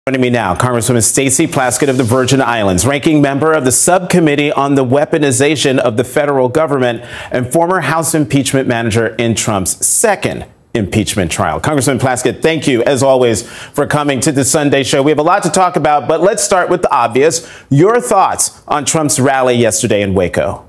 Joining me now, Congresswoman Stacey Plaskett of the Virgin Islands, ranking member of the subcommittee on the weaponization of the federal government and former House impeachment manager in Trump's second impeachment trial. Congresswoman Plaskett, thank you, as always, for coming to the Sunday show. We have a lot to talk about, but let's start with the obvious. Your thoughts on Trump's rally yesterday in Waco?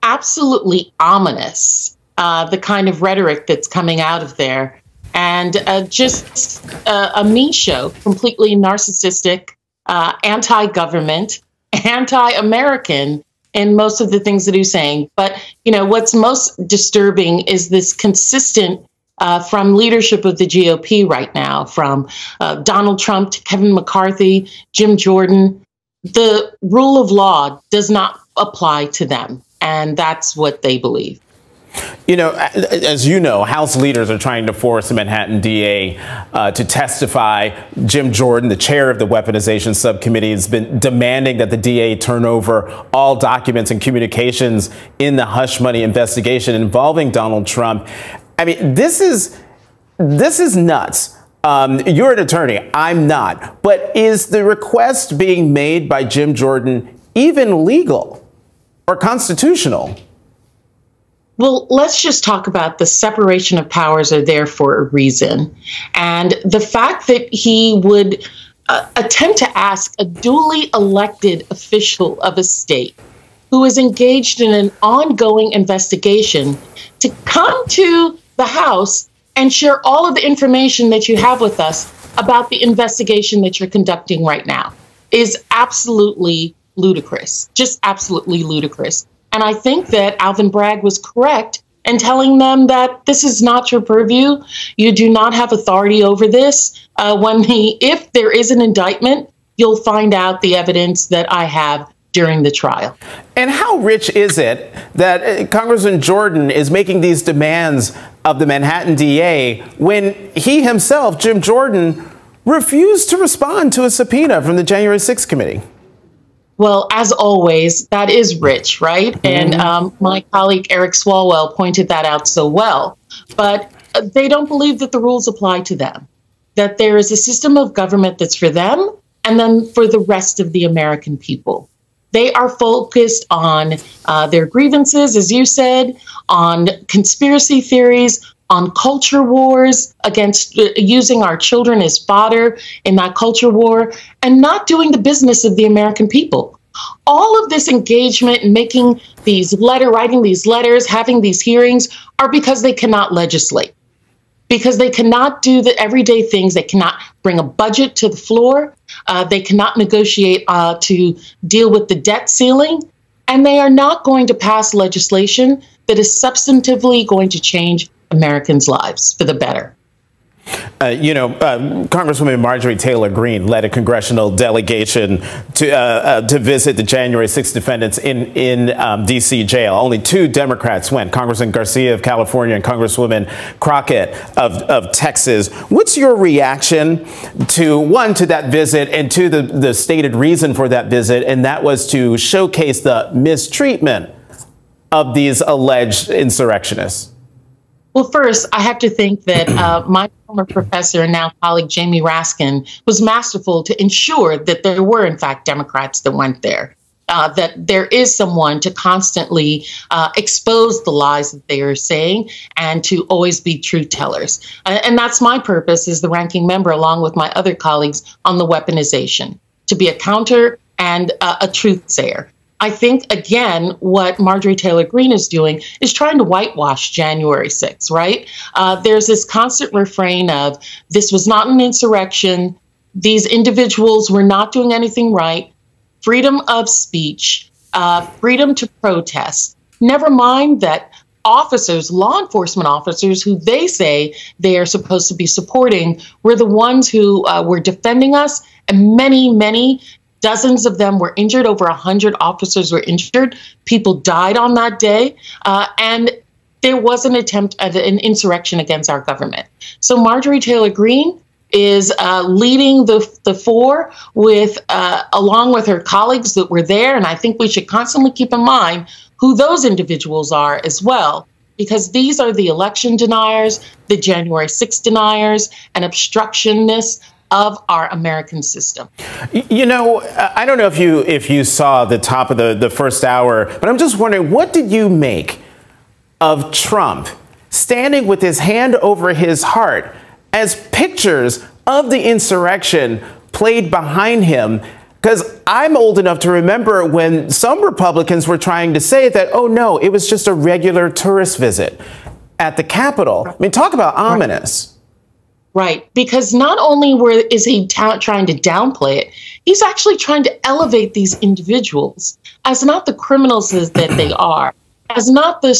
Absolutely ominous, the kind of rhetoric that's coming out of there. And just a me show, completely narcissistic, anti-government, anti-American in most of the things that he's saying. But, you know, what's most disturbing is this consistent from leadership of the GOP right now, from Donald Trump to Kevin McCarthy, Jim Jordan. The rule of law does not apply to them. And that's what they believe. You know, as you know, House leaders are trying to force the Manhattan DA to testify. Jim Jordan, the chair of the weaponization subcommittee, has been demanding that the DA turn over all documents and communications in the hush money investigation involving Donald Trump. I mean, this is nuts. You're an attorney. I'm not. But is the request being made by Jim Jordan even legal or constitutional? Well, let's just talk about the separation of powers are there for a reason. And the fact that he would attempt to ask a duly elected official of a state who is engaged in an ongoing investigation to come to the House and share all of the information that you have with us about the investigation that you're conducting right now is absolutely ludicrous, just absolutely ludicrous. And I think that Alvin Bragg was correct in telling them that this is not your purview. You do not have authority over this. If there is an indictment, you'll find out the evidence that I have during the trial. And how rich is it that Congressman Jordan is making these demands of the Manhattan DA when he himself, Jim Jordan, refused to respond to a subpoena from the January 6th committee? Well, as always, that is rich, right? Mm-hmm. And my colleague Eric Swalwell pointed that out so well. But they don't believe that the rules apply to them, that there is a system of government that's for them and then for the rest of the American people. They are focused on their grievances, as you said, on conspiracy theories, on culture wars against using our children as fodder in that culture war, and not doing the business of the American people. All of this engagement and writing these letters, having these hearings are because they cannot legislate, because they cannot do the everyday things. They cannot bring a budget to the floor. They cannot negotiate to deal with the debt ceiling, and they are not going to pass legislation that is substantively going to change Americans' lives for the better. Congresswoman Marjorie Taylor Greene led a congressional delegation to visit the January 6th defendants in D.C. jail. Only two Democrats went, Congressman Garcia of California and Congresswoman Crockett of Texas. What's your reaction to that visit and to the stated reason for that visit, and that was to showcase the mistreatment of these alleged insurrectionists? Well, first, I have to think that my former professor and now colleague Jamie Raskin was masterful to ensure that there were, in fact, Democrats that went there, that there is someone to constantly expose the lies that they are saying and to always be truth tellers. And that's my purpose as the ranking member, along with my other colleagues on the weaponization, to be a counter and a truth sayer. I think, again, what Marjorie Taylor Greene is doing is trying to whitewash January 6th, right? There's this constant refrain of this was not an insurrection. These individuals were not doing anything right. Freedom of speech, freedom to protest. Never mind that officers, law enforcement officers, who they say they are supposed to be supporting, were the ones who were defending us, and many dozens of them were injured. Over 100 officers were injured. People died on that day. And there was an attempt at an insurrection against our government. So Marjorie Taylor Greene is leading the fore with, along with her colleagues that were there. And I think we should constantly keep in mind who those individuals are as well, because these are the election deniers, the January 6th deniers, and obstructionists of our American system. You know, I don't know if you saw the top of the first hour, but I'm just wondering, what did you make of Trump standing with his hand over his heart as pictures of the insurrection played behind him? Because I'm old enough to remember when some Republicans were trying to say that, oh, no, it was just a regular tourist visit at the Capitol. I mean, talk about ominous. Right. Because not only is he trying to downplay it, he's actually trying to elevate these individuals as not the criminals that they are, as not the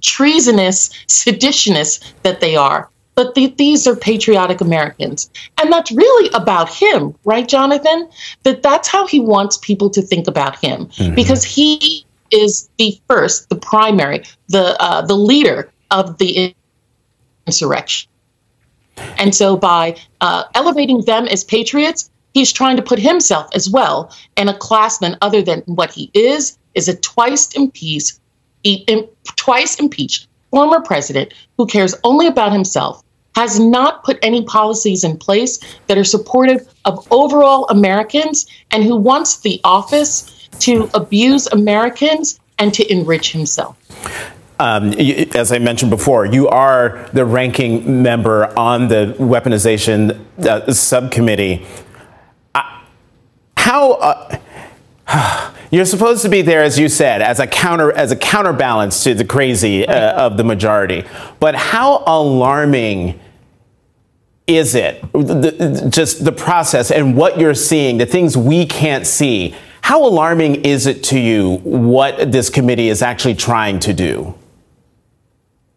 treasonous seditionists that they are, but these are patriotic Americans. And that's really about him, right, Jonathan? That's how he wants people to think about him, because he is the primary, the leader of the insurrection. And so by elevating them as patriots, he's trying to put himself as well in a classman other than what he is a twice impeached former president who cares only about himself, has not put any policies in place that are supportive of overall Americans, and who wants the office to abuse Americans and to enrich himself. As I mentioned before, you are the ranking member on the weaponization subcommittee. You're supposed to be there, as you said, as a counterbalance to the crazy of the majority. But how alarming is it, just the process and what you're seeing, the things we can't see? How alarming is it to you what this committee is actually trying to do?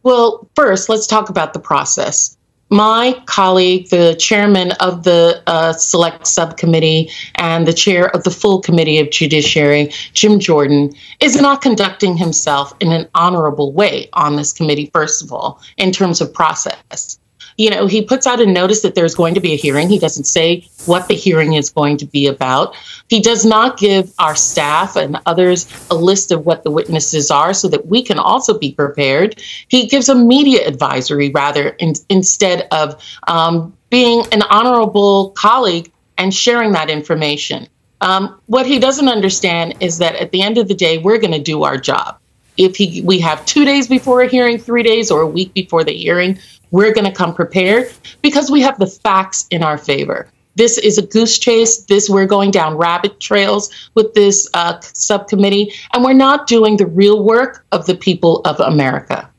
Well, first, let's talk about the process. My colleague, the chairman of the select subcommittee and the chair of the full committee of judiciary, Jim Jordan, is not conducting himself in an honorable way on this committee, first of all, in terms of process. You know, he puts out a notice that there's going to be a hearing. He doesn't say what the hearing is going to be about. He does not give our staff and others a list of what the witnesses are so that we can also be prepared. He gives a media advisory rather instead of being an honorable colleague and sharing that information. What he doesn't understand is that at the end of the day, we're going to do our job. If we have 2 days before a hearing, 3 days, or a week before the hearing, we're going to come prepared because we have the facts in our favor. This is a goose chase. We're going down rabbit trails with this subcommittee, and we're not doing the real work of the people of America.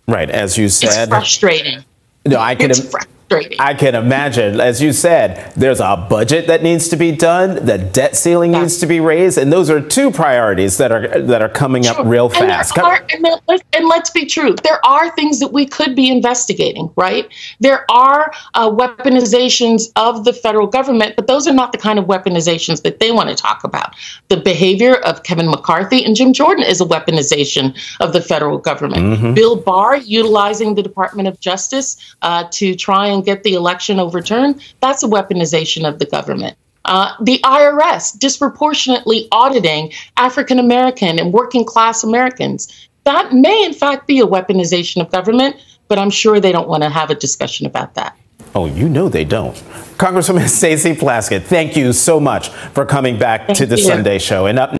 Right, as you said. It's frustrating. No, I can imagine. As you said, there's a budget that needs to be done. The debt ceiling needs to be raised, and those are two priorities that are coming up real fast. And let's be true. There are things that we could be investigating, right? There are weaponizations of the federal government, but those are not the kind of weaponizations that they want to talk about. The behavior of Kevin McCarthy and Jim Jordan is a weaponization of the federal government. Bill Barr utilizing the Department of Justice to try and get the election overturned, that's a weaponization of the government. The IRS disproportionately auditing African American and working class Americans. That may, in fact, be a weaponization of government, but I'm sure they don't want to have a discussion about that. Oh, you know they don't. Congresswoman Stacey Plaskett, thank you so much for coming back to the Sunday Show. And up